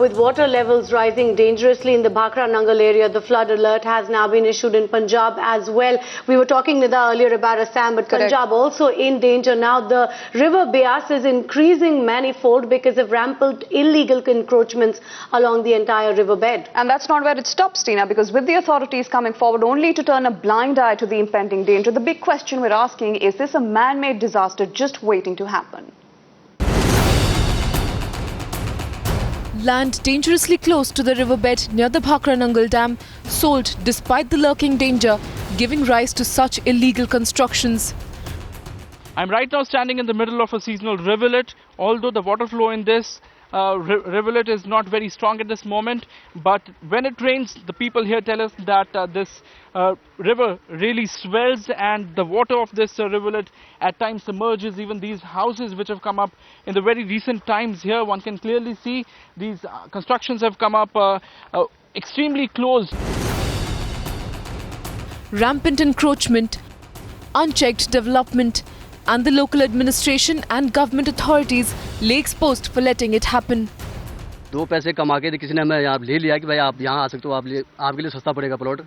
With water levels rising dangerously in the Bhakra Nangal area, the flood alert has now been issued in Punjab as well. We were talking, Nida, earlier about Assam, but Correct. Punjab also in danger now. The river Beas is increasing manifold because of rampant illegal encroachments along the entire riverbed. And that's not where it stops, Tina, because with the authorities coming forward only to turn a blind eye to the impending danger, the big question we're asking, is this a man-made disaster just waiting to happen? Land dangerously close to the riverbed near the Bhakra Nangal Dam sold despite the lurking danger, giving rise to such illegal constructions. I'm right now standing in the middle of a seasonal rivulet. Although the water flow in this rivulet is not very strong at this moment, but when it rains, the people here tell us that this river really swells, and the water of this rivulet at times submerges even these houses which have come up in the very recent times. Here one can clearly see these constructions have come up extremely close. Rampant encroachment, unchecked development, and the local administration and government authorities lay exposed for letting it happen. दो पैसे कमा के किसी ने हमें यहाँ ले लिया कि भाई आप यहाँ आ सकते हो, आपके लिए सस्ता पड़ेगा प्लॉट,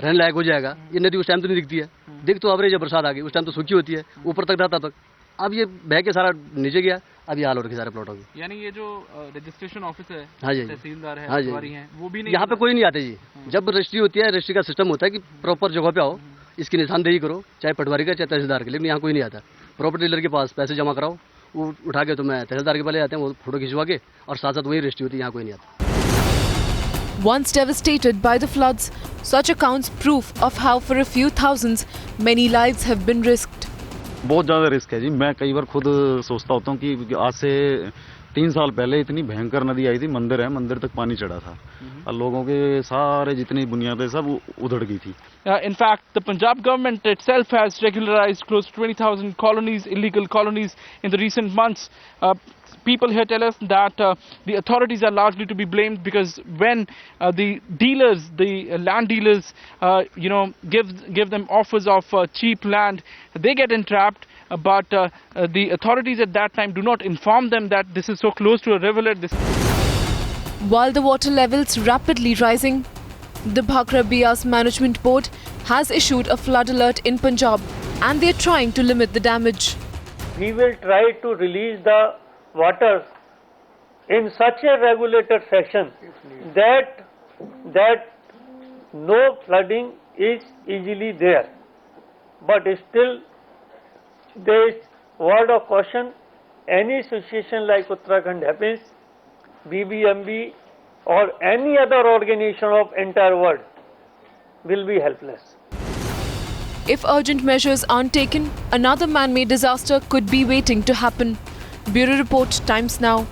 रहने लायक हो जाएगा। ये नदी उस टाइम तो नहीं दिखती है, दिख तो एवरेज बरसात आ गई, उस टाइम तो सूखी होती है, ऊपर तक रहता तक। अब ये बह के सारा नीचे गया, अब ये हाल हो रखे सारे प्लॉटों की। यानी ये जो रजिस्ट्रेशन ऑफिस है, हाँ जी, तहसीलदार है, हाँ जी, वो भी नहीं, यहाँ पे कोई नहीं आते जी। जब रजिस्ट्री होती है, रजिस्ट्री का सिस्टम होता है कि प्रॉपर जगह पे आओ, इसकी निशानदेही करो, चाहे पटवारी का चाहे तहसीलदार के, लेकिन यहाँ कोई नहीं आता। प्रॉपर्टी डीलर के पास पैसे जमा कराओ, वो उठा के तुम्हें तहसीलदार के पास ले आते हैं, वो फोटो खिंचवा के, और साथ साथ वही रजिस्ट्री होती है, यहाँ कोई नहीं आता। Once devastated by the floods, such accounts proof of how for a few thousands, many lives have been risked. बहुत ज़्यादा रिस्क है जी। मैं कई बार खुद सोचता होता हूँ कि आज से 3 साल पहले इतनी भयंकर नदी आई थी, मंदिर है, मंदिर तक पानी चढ़ा था और लोगों के सारे जितनी बुनियादें सब उधड़ गई थी। In fact, the Punjab government itself has regularized close to 20,000 colonies, illegal colonies, in the recent months. People here tell us that the authorities are largely to be blamed, because when the dealers, the land dealers, give them offers of cheap land, they get entrapped. But the authorities at that time do not inform them that this is so close to a rivulet. While the water levels rapidly rising, the Bhakra Beas Management Board has issued a flood alert in Punjab, and they are trying to limit the damage. We will try to release the water in such a regulated fashion that no flooding is easily there. But still, there is word of caution. Any situation like Uttarakhand happens, BBMB or any other organization of entire world will be helpless. If urgent measures aren't taken, another man-made disaster could be waiting to happen. Bureau Report, Times Now.